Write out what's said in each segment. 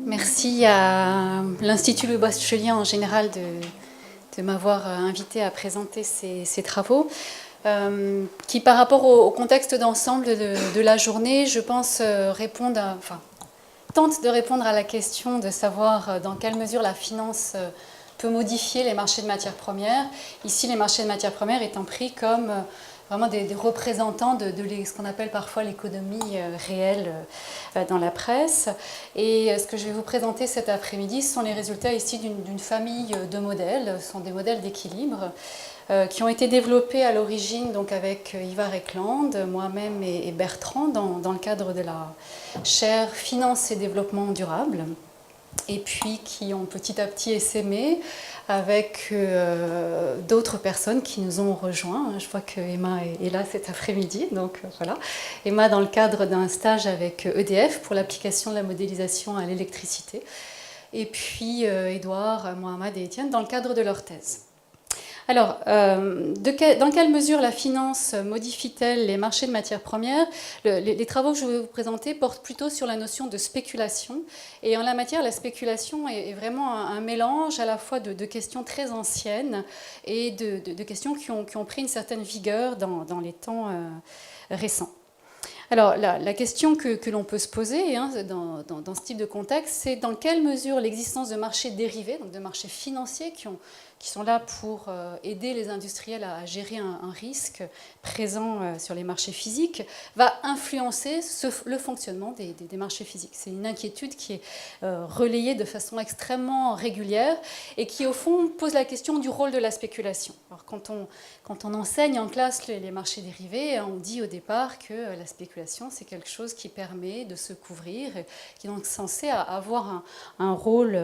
Merci à l'Institut Louis Bachelier en général de m'avoir invité à présenter ces travaux qui, par rapport au contexte d'ensemble de la journée, je pense, tentent de répondre à la question de savoir dans quelle mesure la finance peut modifier les marchés de matières premières. Ici, les marchés de matières premières étant pris comme vraiment des représentants de ce qu'on appelle parfois l'économie réelle dans la presse. Et ce que je vais vous présenter cet après-midi, ce sont les résultats ici d'une famille de modèles. Ce sont des modèles d'équilibre qui ont été développés à l'origine donc avec Ivar Ekland, moi-même et Bertrand dans le cadre de la chaire Finance et Développement Durable, et puis qui ont petit à petit essaimé avec d'autres personnes qui nous ont rejoints. Je vois que Emma est là cet après-midi, donc voilà. Emma dans le cadre d'un stage avec EDF pour l'application de la modélisation à l'électricité, et puis Édouard, Mohamed et Étienne dans le cadre de leur thèse. Alors, dans quelle mesure la finance modifie-t-elle les marchés de matières premières? Les travaux que je vais vous présenter portent plutôt sur la notion de spéculation. Et en la matière, la spéculation est vraiment un mélange à la fois de questions très anciennes et de questions qui ont pris une certaine vigueur dans les temps récents. Alors, la question que l'on peut se poser dans ce type de contexte, c'est dans quelle mesure l'existence de marchés dérivés, donc de marchés financiers qui sont là pour aider les industriels à gérer un risque présent sur les marchés physiques, va influencer le fonctionnement des marchés physiques. C'est une inquiétude qui est relayée de façon extrêmement régulière et qui, au fond, pose la question du rôle de la spéculation. Alors, quand on enseigne en classe les marchés dérivés, on dit au départ que la spéculation, c'est quelque chose qui permet de se couvrir, qui est donc censé avoir un rôle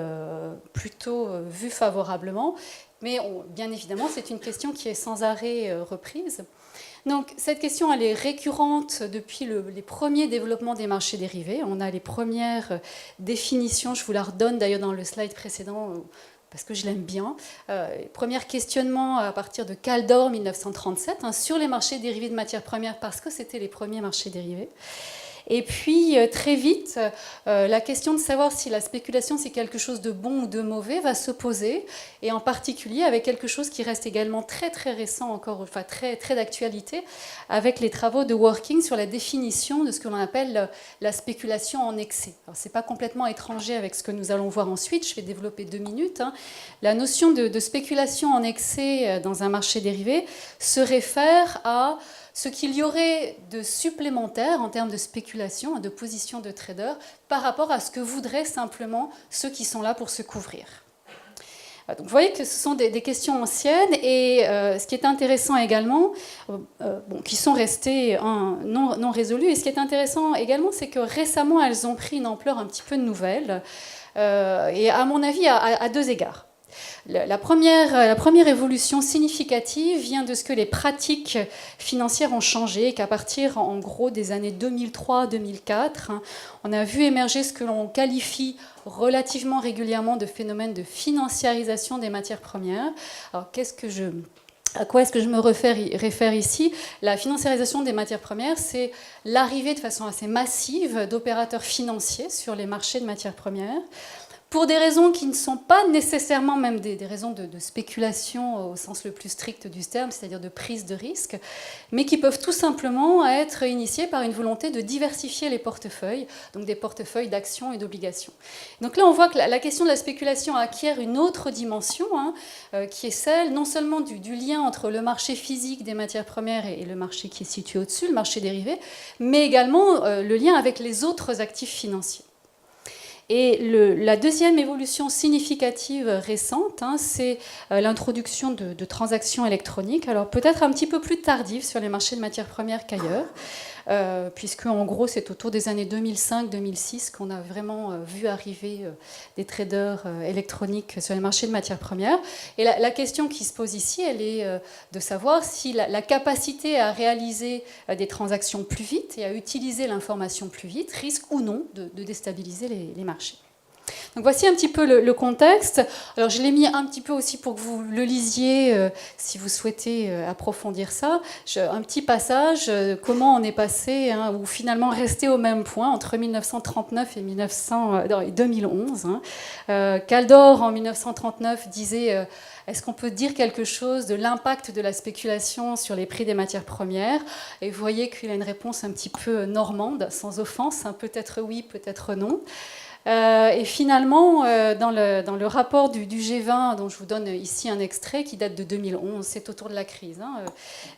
plutôt vu favorablement. Mais bien évidemment, c'est une question qui est sans arrêt reprise. Donc cette question, elle est récurrente depuis les premiers développements des marchés dérivés. On a les premières définitions, je vous la redonne d'ailleurs dans le slide précédent, parce que je l'aime bien. Premier questionnement à partir de Kaldor 1937 sur les marchés dérivés de matières premières, parce que c'était les premiers marchés dérivés. Et puis, très vite, la question de savoir si la spéculation, c'est quelque chose de bon ou de mauvais, va se poser, et en particulier avec quelque chose qui reste également très, très récent, encore, enfin très, très d'actualité, avec les travaux de Working sur la définition de ce que l'on appelle la spéculation en excès. Alors, c'est pas complètement étranger avec ce que nous allons voir ensuite, je vais développer 2 minutes. La notion de spéculation en excès dans un marché dérivé se réfère à ce qu'il y aurait de supplémentaire en termes de spéculation, de position de trader, par rapport à ce que voudraient simplement ceux qui sont là pour se couvrir. Donc vous voyez que ce sont des questions anciennes et ce qui est intéressant également, qui sont restées non résolues, et ce qui est intéressant également, c'est que récemment, elles ont pris une ampleur un petit peu nouvelle, et à mon avis, à 2 égards. La première évolution significative vient de ce que les pratiques financières ont changé et qu'à partir, en gros, des années 2003-2004, on a vu émerger ce que l'on qualifie relativement régulièrement de phénomène de financiarisation des matières premières. Alors, à quoi est-ce que je me réfère ici? La financiarisation des matières premières, c'est l'arrivée de façon assez massive d'opérateurs financiers sur les marchés de matières premières, pour des raisons qui ne sont pas nécessairement même des raisons de spéculation au sens le plus strict du terme, c'est-à-dire de prise de risque, mais qui peuvent tout simplement être initiées par une volonté de diversifier les portefeuilles, donc des portefeuilles d'actions et d'obligations. Donc là, on voit que la question de la spéculation acquiert une autre dimension, qui est celle non seulement du lien entre le marché physique des matières premières et le marché qui est situé au-dessus, le marché dérivé, mais également le lien avec les autres actifs financiers. Et la deuxième évolution significative récente, c'est l'introduction de transactions électroniques, alors peut-être un petit peu plus tardive sur les marchés de matières premières qu'ailleurs, puisque en gros c'est autour des années 2005-2006 qu'on a vraiment vu arriver des traders électroniques sur les marchés de matières premières. Et la question qui se pose ici, elle est de savoir si la capacité à réaliser des transactions plus vite et à utiliser l'information plus vite risque ou non de déstabiliser les marchés. Donc voici un petit peu le contexte. Alors je l'ai mis un petit peu aussi pour que vous le lisiez si vous souhaitez approfondir ça. Un petit passage, comment on est passé, hein, ou finalement resté au même point entre 1939 et 2011. Hein. Kaldor en 1939 disait est-ce qu'on peut dire quelque chose de l'impact de la spéculation sur les prix des matières premières? Et vous voyez qu'il a une réponse un petit peu normande, sans offense, hein, peut-être oui, peut-être non. Et finalement, dans le rapport du G20, dont je vous donne ici un extrait qui date de 2011, c'est autour de la crise, hein,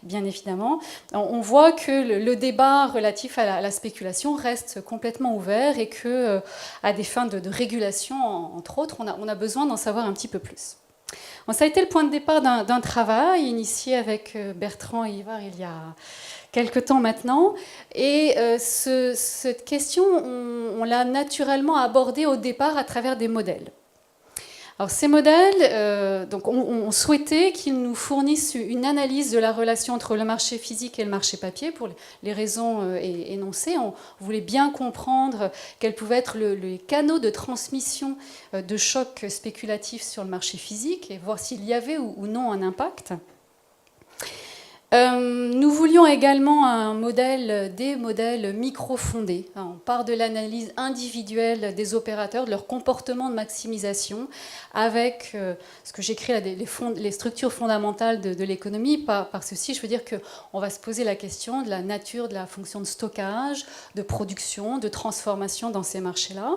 bien évidemment, on voit que le débat relatif à la spéculation reste complètement ouvert et que, à des fins de régulation, entre autres, on a besoin d'en savoir un petit peu plus. Bon, ça a été le point de départ d'un travail initié avec Bertrand et Ivar il y a quelque temps maintenant. Et cette question, on l'a naturellement abordée au départ à travers des modèles. Alors ces modèles, donc on souhaitait qu'ils nous fournissent une analyse de la relation entre le marché physique et le marché papier pour les raisons énoncées. On voulait bien comprendre quels pouvaient être les canaux de transmission de chocs spéculatifs sur le marché physique et voir s'il y avait ou non un impact. Nous voulions également des modèles micro-fondés. On part de l'analyse individuelle des opérateurs, de leur comportement de maximisation, avec ce que j'écris là, les structures fondamentales de l'économie. Par ceci, je veux dire qu'on va se poser la question de la nature de la fonction de stockage, de production, de transformation dans ces marchés-là.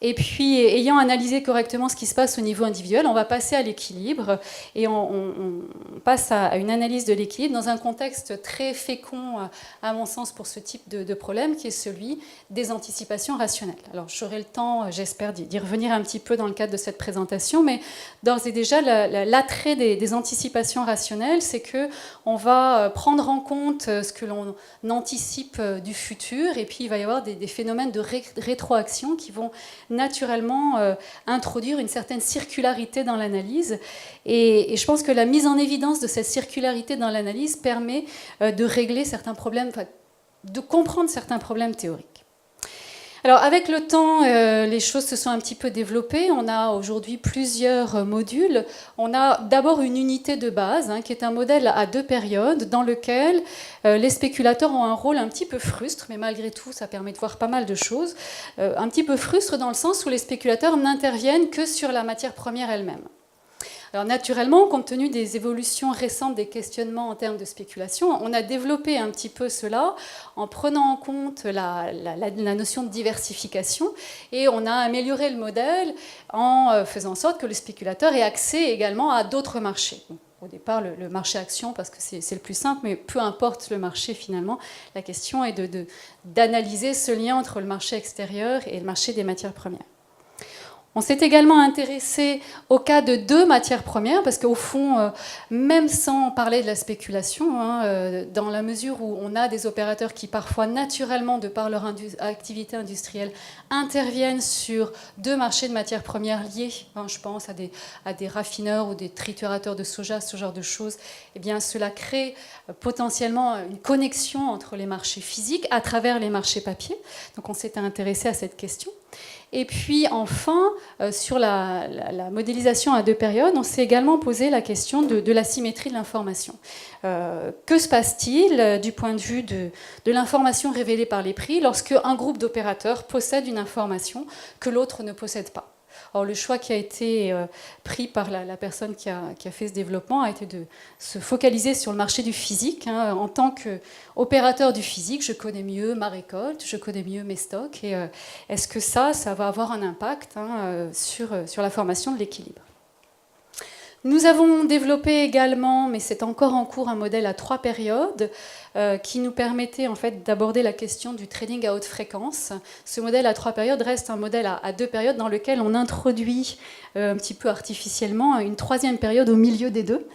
Et puis, ayant analysé correctement ce qui se passe au niveau individuel, on va passer à l'équilibre et on passe à une analyse de l'équilibre dans un contexte très fécond, à mon sens, pour ce type de problème, qui est celui des anticipations rationnelles. Alors, j'aurai le temps, j'espère, d'y revenir un petit peu dans le cadre de cette présentation, mais d'ores et déjà, l'attrait des anticipations rationnelles, c'est qu'on va prendre en compte ce que l'on anticipe du futur, et puis il va y avoir des phénomènes de rétroaction qui vont naturellement introduire une certaine circularité dans l'analyse. Et je pense que la mise en évidence de cette circularité dans l'analyse permet de régler certains problèmes, de comprendre certains problèmes théoriques. Alors avec le temps, les choses se sont un petit peu développées. On a aujourd'hui plusieurs modules. On a d'abord une unité de base, hein, qui est un modèle à 2 périodes, dans lequel les spéculateurs ont un rôle un petit peu frustre, mais malgré tout, ça permet de voir pas mal de choses. Un petit peu frustre dans le sens où les spéculateurs n'interviennent que sur la matière première elle-même. Alors naturellement, compte tenu des évolutions récentes des questionnements en termes de spéculation, on a développé un petit peu cela en prenant en compte la notion de diversification et on a amélioré le modèle en faisant en sorte que le spéculateur ait accès également à d'autres marchés. Au départ, le marché action, parce que c'est le plus simple, mais peu importe le marché finalement, la question est d'analyser ce lien entre le marché extérieur et le marché des matières premières. On s'est également intéressé au cas de 2 matières premières, parce qu'au fond, même sans parler de la spéculation, hein, dans la mesure où on a des opérateurs qui parfois naturellement, de par leur activité industrielle, interviennent sur 2 marchés de matières premières liés, hein, je pense à des raffineurs ou des triturateurs de soja, ce genre de choses, eh bien cela crée potentiellement une connexion entre les marchés physiques à travers les marchés papier. Donc on s'était intéressé à cette question. Et puis enfin, sur la modélisation à 2 périodes, on s'est également posé la question de la symétrie de l'information. Que se passe-t-il du point de vue de l'information révélée par les prix lorsque un groupe d'opérateurs possède une information que l'autre ne possède pas ? Or, le choix qui a été pris par la personne qui a fait ce développement a été de se focaliser sur le marché du physique. Hein. En tant qu'opérateur du physique, je connais mieux ma récolte, je connais mieux mes stocks. Et est-ce que ça va avoir un impact, hein, sur la formation de l'équilibre ? Nous avons développé également, mais c'est encore en cours, un modèle à 3 périodes qui nous permettait en fait d'aborder la question du trading à haute fréquence. Ce modèle à 3 périodes reste un modèle à 2 périodes dans lequel on introduit un petit peu artificiellement une 3e période au milieu des 2.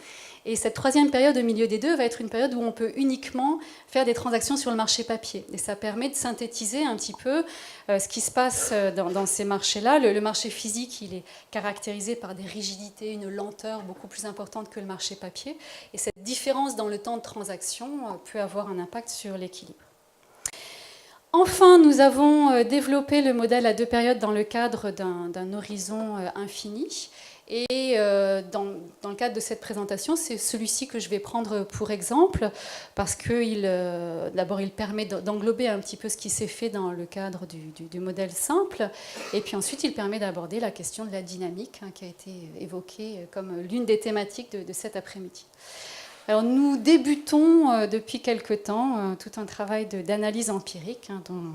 Et cette 3e période au milieu des 2 va être une période où on peut uniquement faire des transactions sur le marché papier. Et ça permet de synthétiser un petit peu ce qui se passe dans ces marchés-là. Le marché physique, il est caractérisé par des rigidités, une lenteur beaucoup plus importante que le marché papier. Et cette différence dans le temps de transaction peut avoir un impact sur l'équilibre. Enfin, nous avons développé le modèle à 2 périodes dans le cadre d'un horizon infini. Et dans le cadre de cette présentation, c'est celui-ci que je vais prendre pour exemple, parce que d'abord il permet d'englober un petit peu ce qui s'est fait dans le cadre du modèle simple, et puis ensuite il permet d'aborder la question de la dynamique, hein, qui a été évoquée comme l'une des thématiques de cet après-midi. Alors nous débutons depuis quelque temps tout un travail d'analyse empirique, hein, dont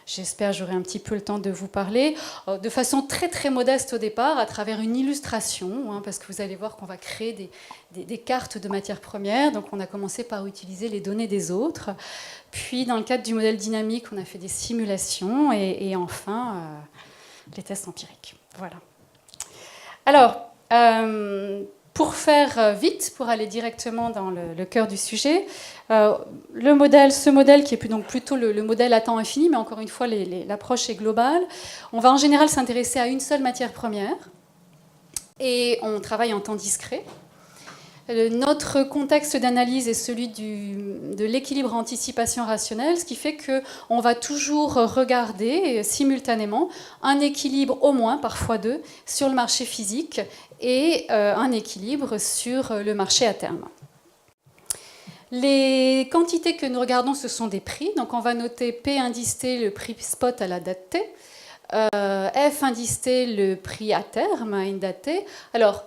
j'espère j'aurai un petit peu le temps de vous parler, de façon très très modeste au départ, à travers une illustration, hein, parce que vous allez voir qu'on va créer des cartes de matières premières. Donc on a commencé par utiliser les données des autres, puis dans le cadre du modèle dynamique, on a fait des simulations, et enfin les tests empiriques. Voilà. Alors, pour faire vite, pour aller directement dans le cœur du sujet, ce modèle qui est donc plutôt le modèle à temps infini, mais encore une fois, l'approche est globale. On va en général s'intéresser à une seule matière première et on travaille en temps discret. Notre contexte d'analyse est celui de l'équilibre anticipation rationnelle, ce qui fait qu'on va toujours regarder simultanément un équilibre au moins, parfois deux, sur le marché physique et un équilibre sur le marché à terme. Les quantités que nous regardons, ce sont des prix. Donc on va noter P indice T, le prix spot à la date T, F indice T, le prix à terme à une date T. Alors,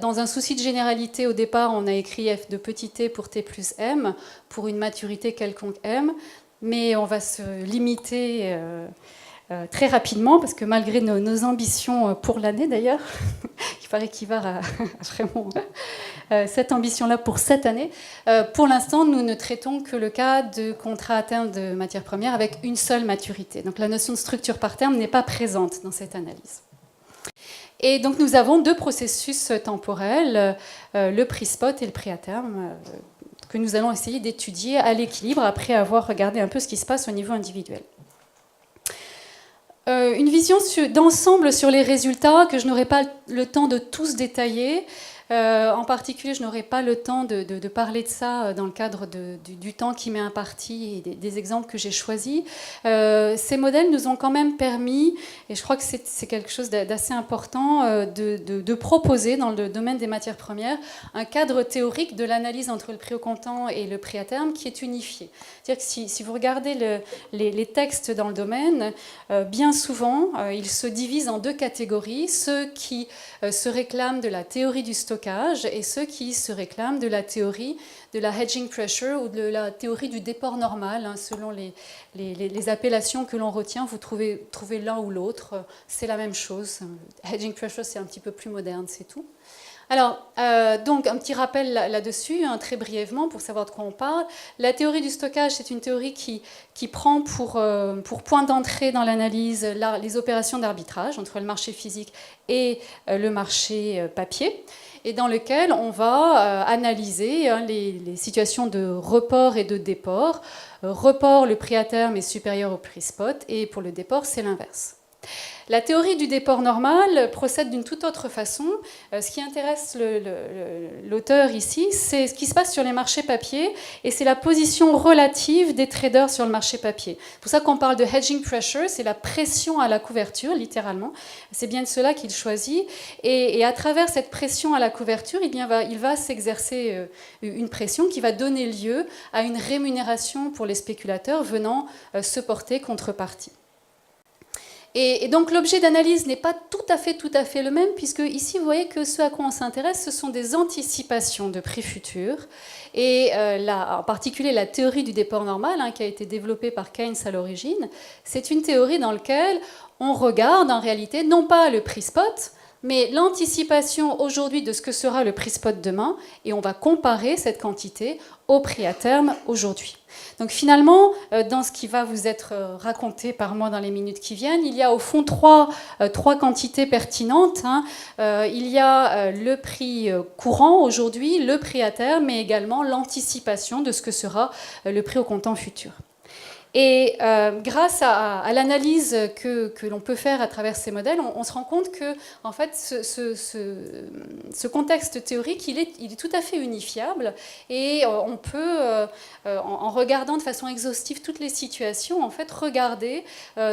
dans un souci de généralité, au départ, on a écrit F de petit t pour t plus m, pour une maturité quelconque m, mais on va se limiter très rapidement, parce que malgré nos ambitions pour l'année d'ailleurs, il paraît qu'il va vraiment cette ambition-là pour cette année, pour l'instant, nous ne traitons que le cas de contrats à terme de matières premières avec une seule maturité. Donc la notion de structure par terme n'est pas présente dans cette analyse. Et donc nous avons deux processus temporels, le prix spot et le prix à terme, que nous allons essayer d'étudier à l'équilibre après avoir regardé un peu ce qui se passe au niveau individuel. Une vision d'ensemble sur les résultats que je n'aurai pas le temps de tous détailler. En particulier, je n'aurai pas le temps de parler de ça dans le cadre du temps qui m'est imparti et des exemples que j'ai choisis. Ces modèles nous ont quand même permis, et je crois que c'est quelque chose d'assez important, de proposer dans le domaine des matières premières un cadre théorique de l'analyse entre le prix au comptant et le prix à terme qui est unifié. C'est-à-dire que si vous regardez les textes dans le domaine, bien souvent, ils se divisent en deux catégories, ceux qui se réclament de la théorie du stockage et ceux qui se réclament de la théorie de la hedging pressure ou de la théorie du déport normal, hein, selon les appellations que l'on retient, vous trouvez l'un ou l'autre, c'est la même chose. Hedging pressure, c'est un petit peu plus moderne, c'est tout. Alors, donc, un petit rappel là-dessus, hein, très brièvement, pour savoir de quoi on parle. La théorie du stockage, c'est une théorie qui prend pour point d'entrée dans l'analyse les opérations d'arbitrage entre le marché physique et le marché papier, et dans lequel on va analyser les situations de report et de déport. Report, le prix à terme est supérieur au prix spot, et pour le déport, c'est l'inverse. La théorie du déport normal procède d'une toute autre façon. Ce qui intéresse l'auteur ici, c'est ce qui se passe sur les marchés papier, et c'est la position relative des traders sur le marché papier. C'est pour ça qu'on parle de hedging pressure, c'est la pression à la couverture, littéralement. C'est bien de cela qu'il choisit. Et à travers cette pression à la couverture, il va s'exercer une pression qui va donner lieu à une rémunération pour les spéculateurs venant se porter contrepartie. Et donc l'objet d'analyse n'est pas tout à fait le même, puisque ici vous voyez que ce à quoi on s'intéresse, ce sont des anticipations de prix futurs, et en particulier la théorie du déport normal, hein, qui a été développée par Keynes à l'origine. C'est une théorie dans laquelle on regarde en réalité non pas le prix spot, mais l'anticipation aujourd'hui de ce que sera le prix spot demain, et on va comparer cette quantité au prix à terme aujourd'hui. Donc finalement, dans ce qui va vous être raconté par moi dans les minutes qui viennent, il y a au fond trois quantités pertinentes, hein. Il y a le prix courant aujourd'hui, le prix à terme, mais également l'anticipation de ce que sera le prix au comptant futur. Et grâce à l'analyse que l'on peut faire à travers ces modèles, on se rend compte que en fait, ce contexte théorique, il est tout à fait unifiable et on peut, en regardant de façon exhaustive toutes les situations, en fait, regarder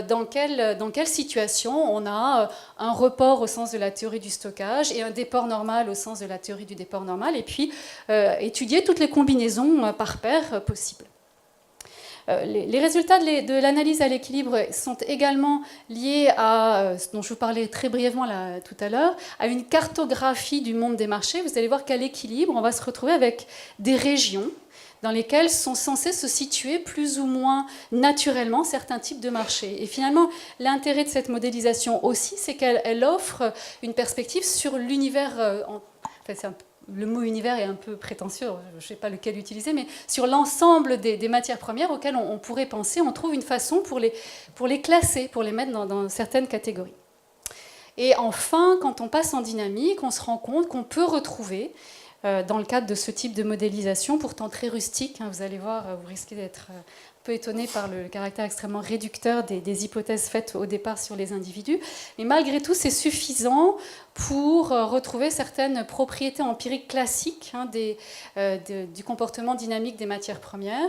dans quelle situation on a un report au sens de la théorie du stockage et un déport normal au sens de la théorie du déport normal, et puis étudier toutes les combinaisons par paire possibles. Les résultats de l'analyse à l'équilibre sont également liés à, ce dont je vous parlais très brièvement là, tout à l'heure, à une cartographie du monde des marchés. Vous allez voir qu'à l'équilibre, on va se retrouver avec des régions dans lesquelles sont censés se situer plus ou moins naturellement certains types de marchés. Et finalement, l'intérêt de cette modélisation aussi, c'est qu'elle offre une perspective sur l'univers, le mot univers est un peu prétentieux, je ne sais pas lequel utiliser, mais sur l'ensemble des matières premières auxquelles on pourrait penser, on trouve une façon pour les classer, pour les mettre dans certaines catégories. Et enfin, quand on passe en dynamique, on se rend compte qu'on peut retrouver, dans le cadre de ce type de modélisation, pourtant très rustique, vous allez voir, vous risquez d'être un peu étonné par le caractère extrêmement réducteur des hypothèses faites au départ sur les individus, mais malgré tout, c'est suffisant pour retrouver certaines propriétés empiriques classiques du comportement dynamique des matières premières,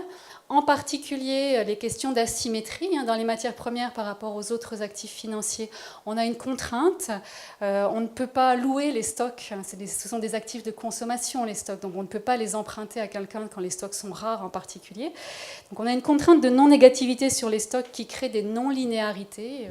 en particulier les questions d'asymétrie dans les matières premières par rapport aux autres actifs financiers. On a une contrainte, on ne peut pas louer les stocks, ce sont des actifs de consommation les stocks, donc on ne peut pas les emprunter à quelqu'un quand les stocks sont rares en particulier. Donc on a une contrainte de non-négativité sur les stocks qui crée des non-linéarités,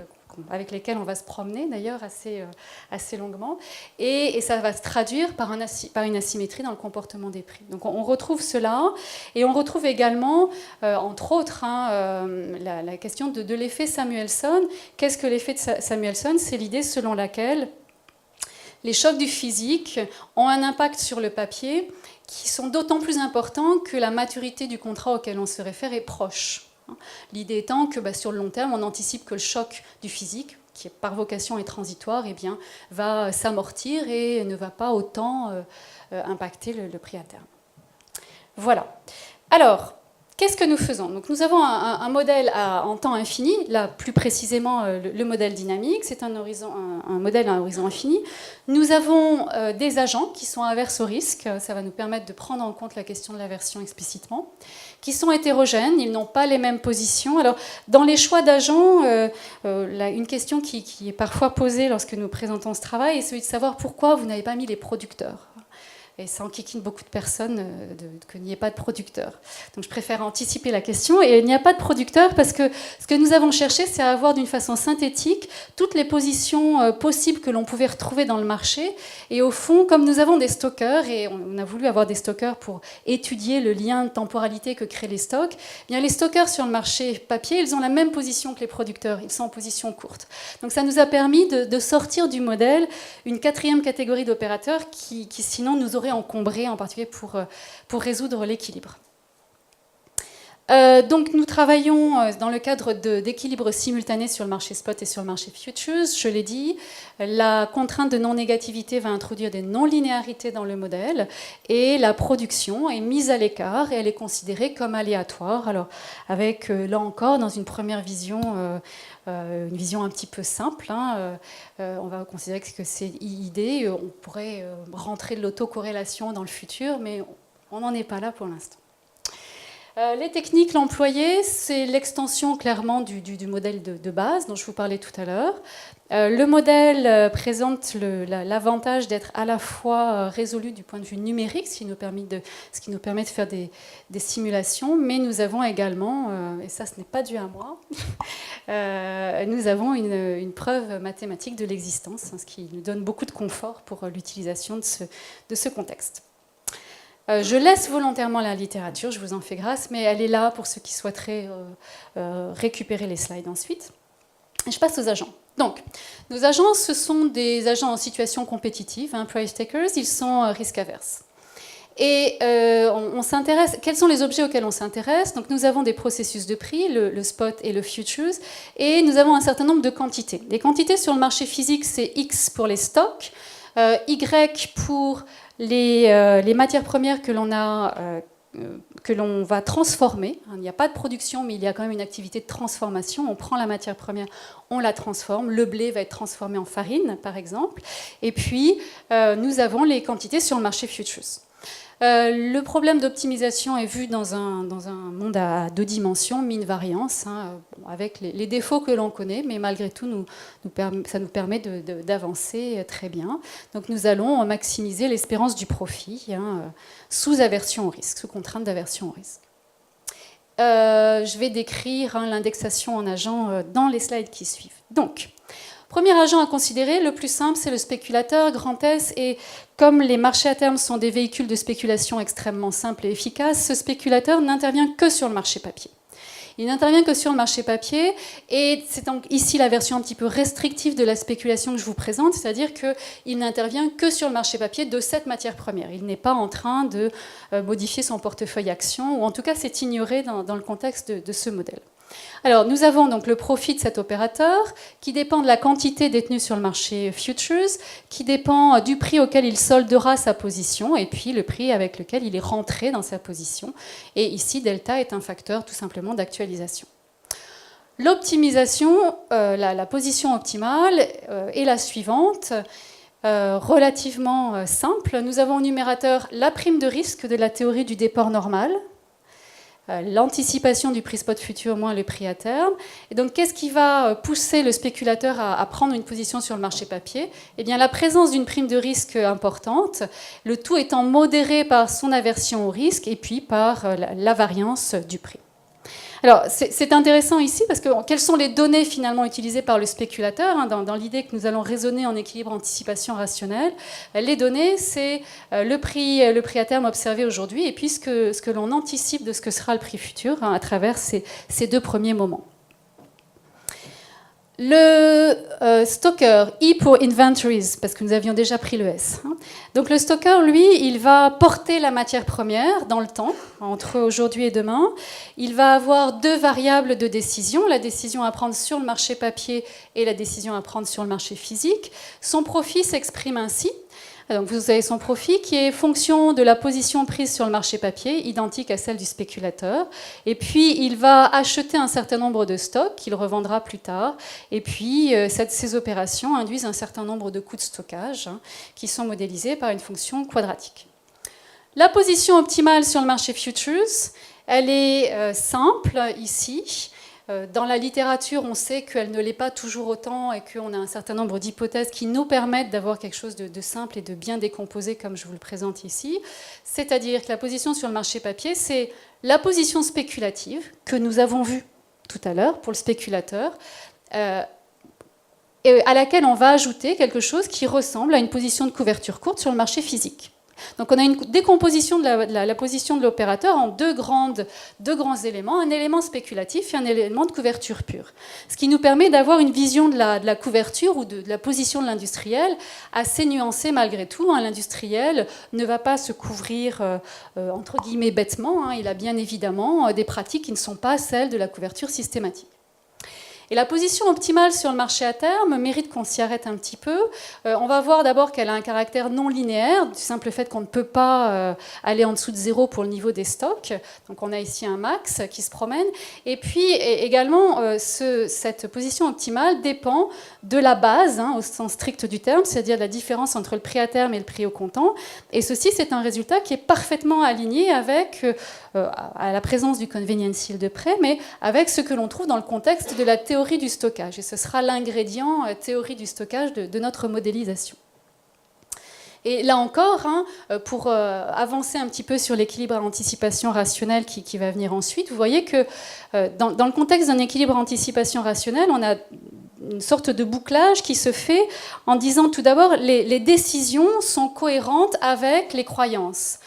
avec lesquels on va se promener d'ailleurs assez longuement, et ça va se traduire par une asymétrie dans le comportement des prix. Donc on retrouve cela, et on retrouve également, entre autres, la question de l'effet Samuelson. Qu'est-ce que l'effet de Samuelson? C'est l'idée selon laquelle les chocs du physique ont un impact sur le papier qui sont d'autant plus importants que la maturité du contrat auquel on se réfère est proche. L'idée étant que sur le long terme, on anticipe que le choc du physique, qui par vocation est transitoire, va s'amortir et ne va pas autant impacter le prix à terme. Voilà. Alors, qu'est-ce que nous faisons? Donc, nous avons un modèle en temps infini, là plus précisément le modèle dynamique, c'est un modèle à un horizon infini. Nous avons des agents qui sont averses au risque, ça va nous permettre de prendre en compte la question de l'aversion explicitement, qui sont hétérogènes, ils n'ont pas les mêmes positions. Alors, dans les choix d'agents, une question qui est parfois posée lorsque nous présentons ce travail est celui de savoir pourquoi vous n'avez pas mis les producteurs. Et ça enquiquine beaucoup de personnes qu'il n'y ait pas de producteur. Donc je préfère anticiper la question. Et il n'y a pas de producteur parce que ce que nous avons cherché, c'est à avoir d'une façon synthétique toutes les positions possibles que l'on pouvait retrouver dans le marché. Et au fond, comme nous avons des stockers, et on a voulu avoir des stockers pour étudier le lien de temporalité que créent les stocks, eh bien les stockers sur le marché papier, ils ont la même position que les producteurs. Ils sont en position courte. Donc ça nous a permis de sortir du modèle une quatrième catégorie d'opérateurs qui sinon nous aurait encombré, en particulier pour résoudre l'équilibre. Donc nous travaillons dans le cadre d'équilibre simultané sur le marché spot et sur le marché futures. Je l'ai dit, la contrainte de non-négativité va introduire des non-linéarités dans le modèle et la production est mise à l'écart et elle est considérée comme aléatoire. Alors avec, là encore, dans une première vision, une vision un petit peu simple, on va considérer que c'est IID, on pourrait rentrer de l'autocorrélation dans le futur, mais on n'en est pas là pour l'instant. Les techniques employées, c'est l'extension clairement du modèle de base dont je vous parlais tout à l'heure. Le modèle présente l'avantage d'être à la fois résolu du point de vue numérique, ce qui nous permet de faire des simulations, mais nous avons également, et ça ce n'est pas dû à moi, nous avons une preuve mathématique de l'existence, ce qui nous donne beaucoup de confort pour l'utilisation de ce contexte. Je laisse volontairement la littérature, je vous en fais grâce, mais elle est là pour ceux qui souhaiteraient récupérer les slides ensuite. Et je passe aux agents. Donc, nos agents, ce sont des agents en situation compétitive, price takers, ils sont risque averses. Et on s'intéresse, quels sont les objets auxquels on s'intéresse? Donc nous avons des processus de prix, le spot et le futures, et nous avons un certain nombre de quantités. Les quantités sur le marché physique, c'est X pour les stocks, Y pour les matières premières que l'on a que l'on va transformer. Il n'y a pas de production, mais il y a quand même une activité de transformation. On prend la matière première, on la transforme. Le blé va être transformé en farine, par exemple. Et puis, nous avons les quantités sur le marché futures. Le problème d'optimisation est vu dans un monde à 2 dimensions, mean variance, avec les défauts que l'on connaît, mais malgré tout, ça nous permet d'avancer très bien. Donc nous allons maximiser l'espérance du profit sous aversion au risque, sous contrainte d'aversion au risque. Je vais décrire l'indexation en agent dans les slides qui suivent. Donc, premier agent à considérer, le plus simple, c'est le spéculateur, grand S, et comme les marchés à terme sont des véhicules de spéculation extrêmement simples et efficaces, ce spéculateur n'intervient que sur le marché papier. Il n'intervient que sur le marché papier, et c'est donc ici la version un petit peu restrictive de la spéculation que je vous présente, c'est-à-dire qu'il n'intervient que sur le marché papier de cette matière première. Il n'est pas en train de modifier son portefeuille action, ou en tout cas c'est ignoré dans le contexte de ce modèle. Alors, nous avons donc le profit de cet opérateur qui dépend de la quantité détenue sur le marché futures, qui dépend du prix auquel il soldera sa position et puis le prix avec lequel il est rentré dans sa position. Et ici, delta est un facteur tout simplement d'actualisation. L'optimisation, la position optimale est la suivante. Relativement simple. Nous avons au numérateur la prime de risque de la théorie du déport normal, l'anticipation du prix spot futur moins le prix à terme. Et donc, qu'est-ce qui va pousser le spéculateur à prendre une position sur le marché papier ? Eh bien, la présence d'une prime de risque importante, le tout étant modéré par son aversion au risque et puis par la variance du prix. Alors, c'est intéressant ici parce que quelles sont les données finalement utilisées par le spéculateur dans l'idée que nous allons raisonner en équilibre anticipation rationnelle. Les données, c'est le prix à terme observé aujourd'hui et puis ce que l'on anticipe de ce que sera le prix futur à travers ces 2 premiers moments. Le stocker, I pour inventories, parce que nous avions déjà pris le S. Donc le stocker, lui, il va porter la matière première dans le temps, entre aujourd'hui et demain. Il va avoir 2 variables de décision, la décision à prendre sur le marché papier et la décision à prendre sur le marché physique. Son profit s'exprime ainsi. Donc vous avez son profit qui est fonction de la position prise sur le marché papier, identique à celle du spéculateur. Et puis il va acheter un certain nombre de stocks qu'il revendra plus tard. Et puis ces opérations induisent un certain nombre de coûts de stockage qui sont modélisés par une fonction quadratique. La position optimale sur le marché futures, elle est simple ici. Dans la littérature, on sait qu'elle ne l'est pas toujours autant et qu'on a un certain nombre d'hypothèses qui nous permettent d'avoir quelque chose de simple et de bien décomposé comme je vous le présente ici. C'est-à-dire que la position sur le marché papier, c'est la position spéculative que nous avons vue tout à l'heure pour le spéculateur, et à laquelle on va ajouter quelque chose qui ressemble à une position de couverture courte sur le marché physique. Donc on a une décomposition de la position de l'opérateur en deux grands éléments, un élément spéculatif et un élément de couverture pure. Ce qui nous permet d'avoir une vision de la couverture ou de la position de l'industriel assez nuancée malgré tout. L'industriel ne va pas se couvrir entre guillemets bêtement, il a bien évidemment des pratiques qui ne sont pas celles de la couverture systématique. Et la position optimale sur le marché à terme mérite qu'on s'y arrête un petit peu. On va voir d'abord qu'elle a un caractère non linéaire, du simple fait qu'on ne peut pas aller en dessous de 0 pour le niveau des stocks. Donc on a ici un max qui se promène. Et puis également, cette position optimale dépend de la base, au sens strict du terme, c'est-à-dire la différence entre le prix à terme et le prix au comptant. Et ceci, c'est un résultat qui est parfaitement aligné avec, à la présence du convenience yield de près, mais avec ce que l'on trouve dans le contexte de la théorie du stockage. Et ce sera l'ingrédient théorie du stockage de notre modélisation. Et là encore, pour avancer un petit peu sur l'équilibre à anticipation rationnelle qui va venir ensuite, vous voyez que dans le contexte d'un équilibre à anticipation rationnelle, on a une sorte de bouclage qui se fait en disant tout d'abord les décisions sont cohérentes avec les croyances.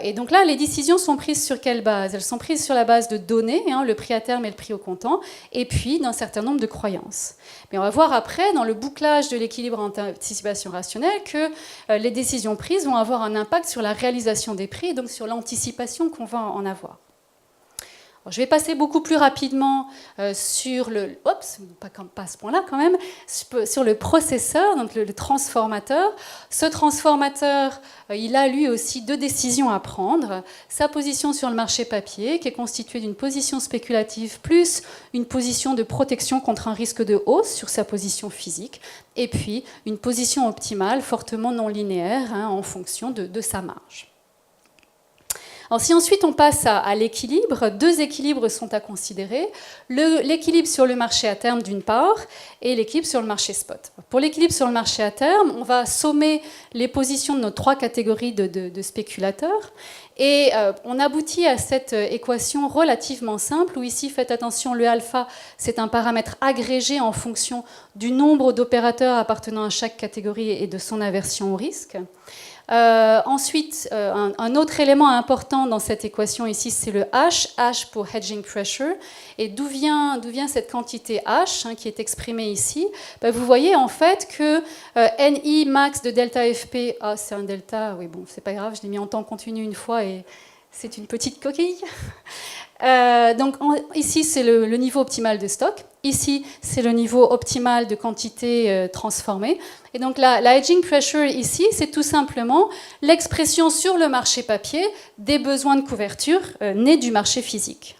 Et donc là, les décisions sont prises sur quelle base ? Elles sont prises sur la base de données, le prix à terme et le prix au comptant, et puis d'un certain nombre de croyances. Mais on va voir après, dans le bouclage de l'équilibre en anticipation rationnelle, que les décisions prises vont avoir un impact sur la réalisation des prix, et donc sur l'anticipation qu'on va en avoir. Alors, je vais passer beaucoup plus rapidement sur le... Oups, pas à ce point-là quand même, sur le processeur, donc le transformateur. Ce transformateur, il a lui aussi deux décisions à prendre. Sa position sur le marché papier, qui est constituée d'une position spéculative plus une position de protection contre un risque de hausse sur sa position physique, et puis une position optimale fortement non linéaire en fonction de sa marge. Alors, si ensuite on passe à l'équilibre, deux équilibres sont à considérer. L'équilibre sur le marché à terme d'une part et l'équilibre sur le marché spot. Pour l'équilibre sur le marché à terme, on va sommer les positions de nos trois catégories de spéculateurs et on aboutit à cette équation relativement simple où ici, faites attention, le alpha, c'est un paramètre agrégé en fonction du nombre d'opérateurs appartenant à chaque catégorie et de son aversion au risque. Ensuite, un autre élément important dans cette équation ici, c'est le H, H pour hedging pressure. Et d'où vient cette quantité H qui est exprimée ici? Vous voyez en fait que NI max de delta FP, c'est un delta, oui bon, c'est pas grave, je l'ai mis en temps continu une fois et c'est une petite coquille. Donc ici, c'est le niveau optimal de stock. Ici, c'est le niveau optimal de quantité transformée. Et donc la hedging pressure ici, c'est tout simplement l'expression sur le marché papier des besoins de couverture nés du marché physique.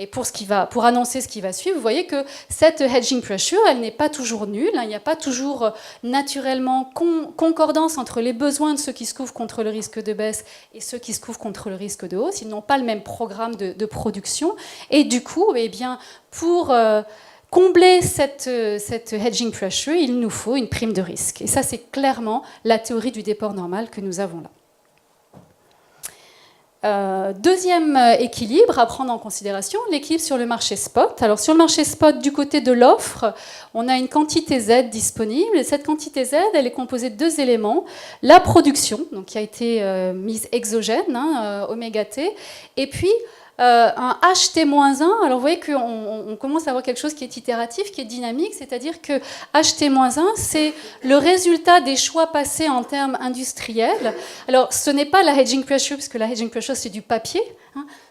Et pour annoncer ce qui va suivre, vous voyez que cette hedging pressure, elle n'est pas toujours nulle. Il n'y a pas toujours naturellement concordance entre les besoins de ceux qui se couvrent contre le risque de baisse et ceux qui se couvrent contre le risque de hausse. Ils n'ont pas le même programme de production. Et du coup, eh bien, pour combler cette hedging pressure, il nous faut une prime de risque. Et ça, c'est clairement la théorie du déport normal que nous avons là. Deuxième équilibre à prendre en considération, l'équilibre sur le marché spot. Alors sur le marché spot, du côté de l'offre, on a une quantité Z disponible. Et cette quantité Z, elle est composée de deux éléments. La production, donc qui a été mise exogène, oméga T, et puis un HT-1. Alors vous voyez qu'on commence à avoir quelque chose qui est itératif, qui est dynamique, c'est-à-dire que HT-1, c'est le résultat des choix passés en termes industriels. Alors ce n'est pas la hedging pressure, parce que la hedging pressure c'est du papier,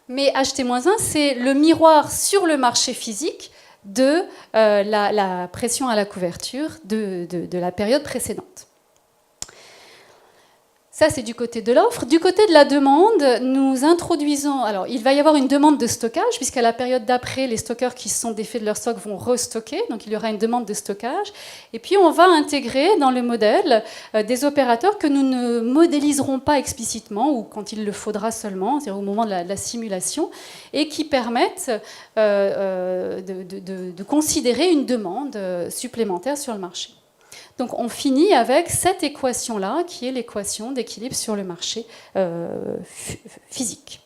mais HT-1 c'est le miroir sur le marché physique de la pression à la couverture de la période précédente. Ça, c'est du côté de l'offre. Du côté de la demande, nous introduisons... Alors, il va y avoir une demande de stockage, puisqu'à la période d'après, les stockeurs qui se sont défaits de leur stock vont restocker. Donc, il y aura une demande de stockage. Et puis, on va intégrer dans le modèle des opérateurs que nous ne modéliserons pas explicitement, ou quand il le faudra seulement, c'est-à-dire au moment de la simulation, et qui permettent de considérer une demande supplémentaire sur le marché. Donc on finit avec cette équation-là, qui est l'équation d'équilibre sur le marché physique.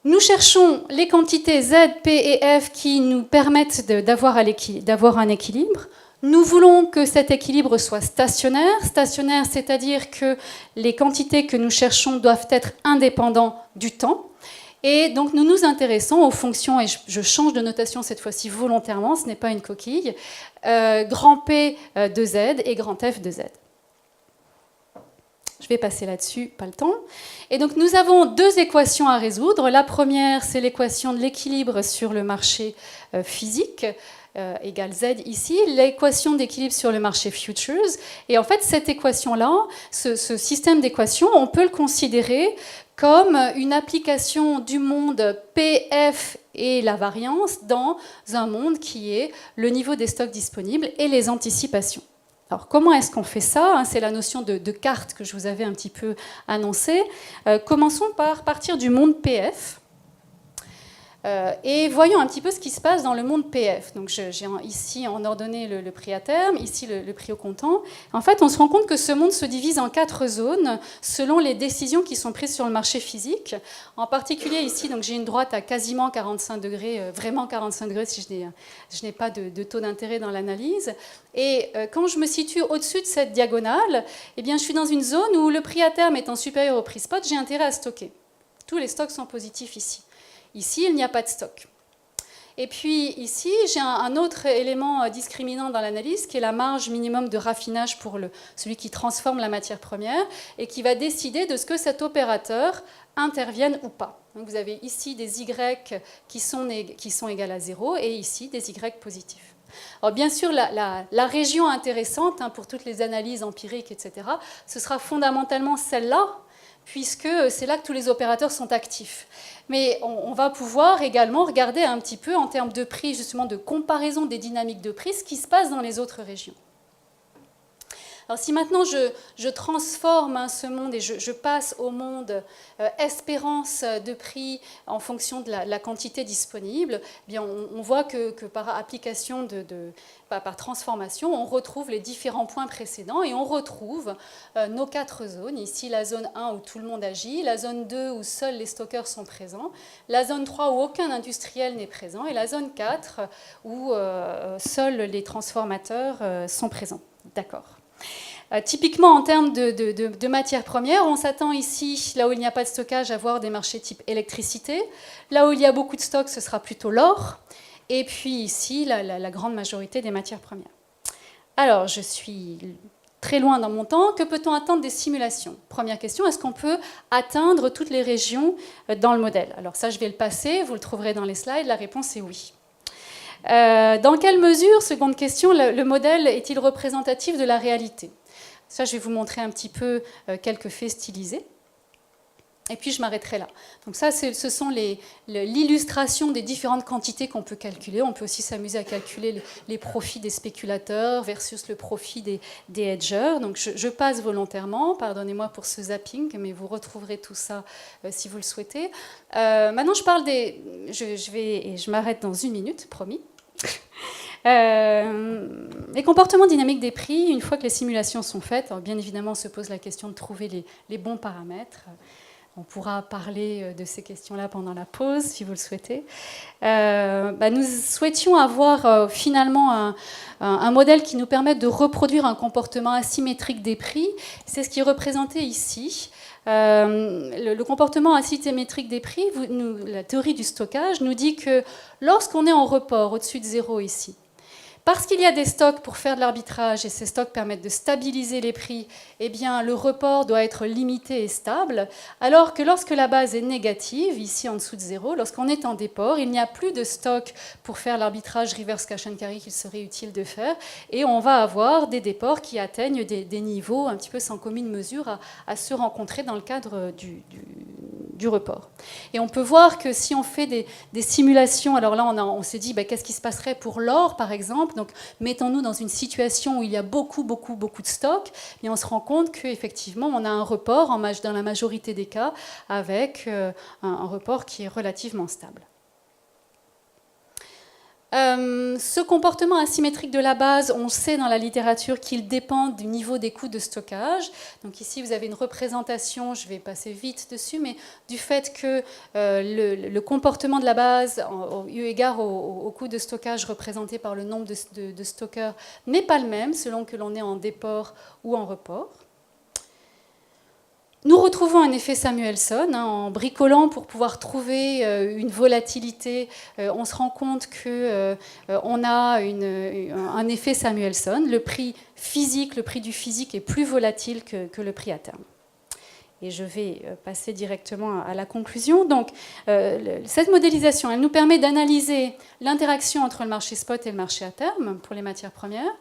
Nous cherchons les quantités Z, P et F qui nous permettent d'avoir un équilibre. Nous voulons que cet équilibre soit stationnaire. Stationnaire, c'est-à-dire que les quantités que nous cherchons doivent être indépendantes du temps. Et donc nous nous intéressons aux fonctions, et je change de notation cette fois-ci volontairement, ce n'est pas une coquille, grand P de Z et grand F de Z. Je vais passer là-dessus, pas le temps. Et donc nous avons deux équations à résoudre. La première, c'est l'équation de l'équilibre sur le marché physique, égale Z ici, l'équation d'équilibre sur le marché futures. Et en fait, cette équation-là, ce système d'équations, on peut le considérer comme une application du monde PF et la variance dans un monde qui est le niveau des stocks disponibles et les anticipations. Alors comment est-ce qu'on fait ça? C'est la notion de carte que je vous avais un petit peu annoncée. Commençons par partir du monde PF. Et voyons un petit peu ce qui se passe dans le monde PF. Donc j'ai ici en ordonnée le prix à terme, ici le prix au comptant. En fait, on se rend compte que ce monde se divise en 4 zones selon les décisions qui sont prises sur le marché physique. En particulier ici, donc j'ai une droite à quasiment 45 degrés, vraiment 45 degrés si je n'ai pas de taux d'intérêt dans l'analyse. Et quand je me situe au-dessus de cette diagonale, eh bien, je suis dans une zone où le prix à terme étant supérieur au prix spot, j'ai intérêt à stocker. Tous les stocks sont positifs ici. Ici, il n'y a pas de stock. Et puis ici, j'ai un autre élément discriminant dans l'analyse qui est la marge minimum de raffinage pour celui qui transforme la matière première et qui va décider de ce que cet opérateur intervienne ou pas. Donc vous avez ici des Y qui sont égales à 0 et ici des Y positifs. Alors bien sûr, la région intéressante pour toutes les analyses empiriques, etc., ce sera fondamentalement celle-là, puisque c'est là que tous les opérateurs sont actifs. Mais on va pouvoir également regarder un petit peu en termes de prix, justement de comparaison des dynamiques de prix, ce qui se passe dans les autres régions. Alors si maintenant je transforme ce monde et je passe au monde espérance de prix en fonction de la quantité disponible, eh bien on voit que par application, par transformation, on retrouve les différents points précédents et on retrouve nos 4 zones. Ici la zone 1 où tout le monde agit, la zone 2 où seuls les stockeurs sont présents, la zone 3 où aucun industriel n'est présent et la zone 4 où seuls les transformateurs sont présents. D'accord. Typiquement, en termes de matières premières, on s'attend ici, là où il n'y a pas de stockage, à avoir des marchés type électricité. Là où il y a beaucoup de stock, ce sera plutôt l'or. Et puis ici, la grande majorité des matières premières. Alors, je suis très loin dans mon temps. Que peut-on attendre des simulations? Première question, est-ce qu'on peut atteindre toutes les régions dans le modèle? Alors ça, je vais le passer, vous le trouverez dans les slides. La réponse est oui. Dans quelle mesure, seconde question, le modèle est-il représentatif de la réalité? Ça, je vais vous montrer un petit peu quelques faits stylisés. Et puis, je m'arrêterai là. Donc ça, ce sont l'illustration des différentes quantités qu'on peut calculer. On peut aussi s'amuser à calculer les profits des spéculateurs versus le profit des hedgers. Donc, je passe volontairement. Pardonnez-moi pour ce zapping, mais vous retrouverez tout ça si vous le souhaitez. Maintenant, je parle je m'arrête dans 1 minute, promis. Les comportements dynamiques des prix, une fois que les simulations sont faites, alors bien évidemment, on se pose la question de trouver les bons paramètres. On pourra parler de ces questions-là pendant la pause, si vous le souhaitez. Nous souhaitions avoir finalement un modèle qui nous permette de reproduire un comportement asymétrique des prix. C'est ce qui est représenté ici. Le comportement asymétrique des prix, la théorie du stockage, nous dit que lorsqu'on est en report au-dessus de 0 ici, parce qu'il y a des stocks pour faire de l'arbitrage et ces stocks permettent de stabiliser les prix, eh bien, le report doit être limité et stable, alors que lorsque la base est négative, ici en dessous de 0, lorsqu'on est en déport, il n'y a plus de stock pour faire l'arbitrage reverse cash and carry qu'il serait utile de faire, et on va avoir des déports qui atteignent des niveaux un petit peu sans commune mesure à se rencontrer dans le cadre du report. Et on peut voir que si on fait des simulations, alors là on s'est dit qu'est-ce qui se passerait pour l'or par exemple, donc mettons-nous dans une situation où il y a beaucoup de stock, et on se rend compte qu'effectivement on a un report dans la majorité des cas avec un report qui est relativement stable. Ce comportement asymétrique de la base, on sait dans la littérature qu'il dépend du niveau des coûts de stockage. Donc ici, vous avez une représentation, je vais passer vite dessus, mais du fait que le comportement de la base, eu égard au coût de stockage représenté par le nombre de stockeurs, n'est pas le même selon que l'on est en déport ou en report. Nous retrouvons un effet Samuelson, en bricolant pour pouvoir trouver une volatilité. On se rend compte qu'on a un effet Samuelson. Le prix physique, le prix du physique est plus volatile que le prix à terme. Et je vais passer directement à la conclusion. Donc, cette modélisation, elle nous permet d'analyser l'interaction entre le marché spot et le marché à terme pour les matières premières.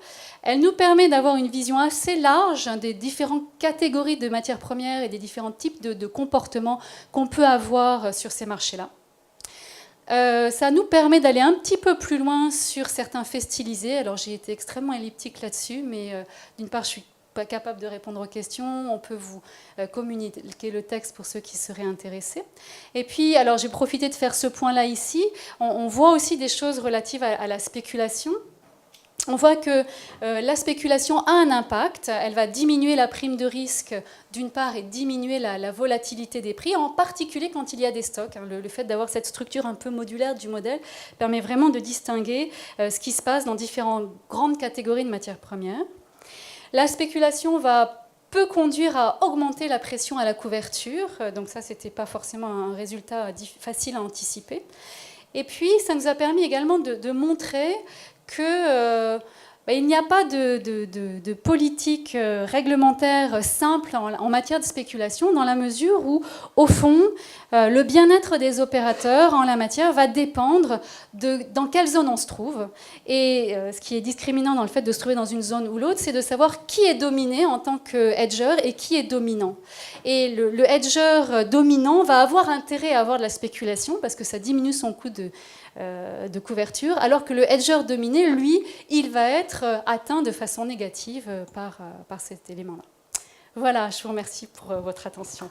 Elle nous permet d'avoir une vision assez large des différentes catégories de matières premières et des différents types de comportements qu'on peut avoir sur ces marchés-là. Ça nous permet d'aller un petit peu plus loin sur certains faits stylisés. Alors, j'ai été extrêmement elliptique là-dessus, mais d'une part, je suis pas capable de répondre aux questions, on peut vous communiquer le texte pour ceux qui seraient intéressés. Et puis, alors j'ai profité de faire ce point-là ici, on voit aussi des choses relatives à la spéculation. On voit que la spéculation a un impact, elle va diminuer la prime de risque d'une part et diminuer la volatilité des prix, en particulier quand il y a des stocks. Le fait d'avoir cette structure un peu modulaire du modèle permet vraiment de distinguer ce qui se passe dans différentes grandes catégories de matières premières. La spéculation peut conduire à augmenter la pression à la couverture, donc ça, c'était pas forcément un résultat facile à anticiper. Et puis, ça nous a permis également de montrer que Il n'y a pas de politique réglementaire simple en matière de spéculation, dans la mesure où, au fond, le bien-être des opérateurs en la matière va dépendre dans quelle zone on se trouve. Et ce qui est discriminant dans le fait de se trouver dans une zone ou l'autre, c'est de savoir qui est dominé en tant que hedger et qui est dominant. Et le hedger dominant va avoir intérêt à avoir de la spéculation parce que ça diminue son coût de couverture, alors que le hedger dominé, lui, il va être atteint de façon négative par cet élément-là. Voilà, je vous remercie pour votre attention.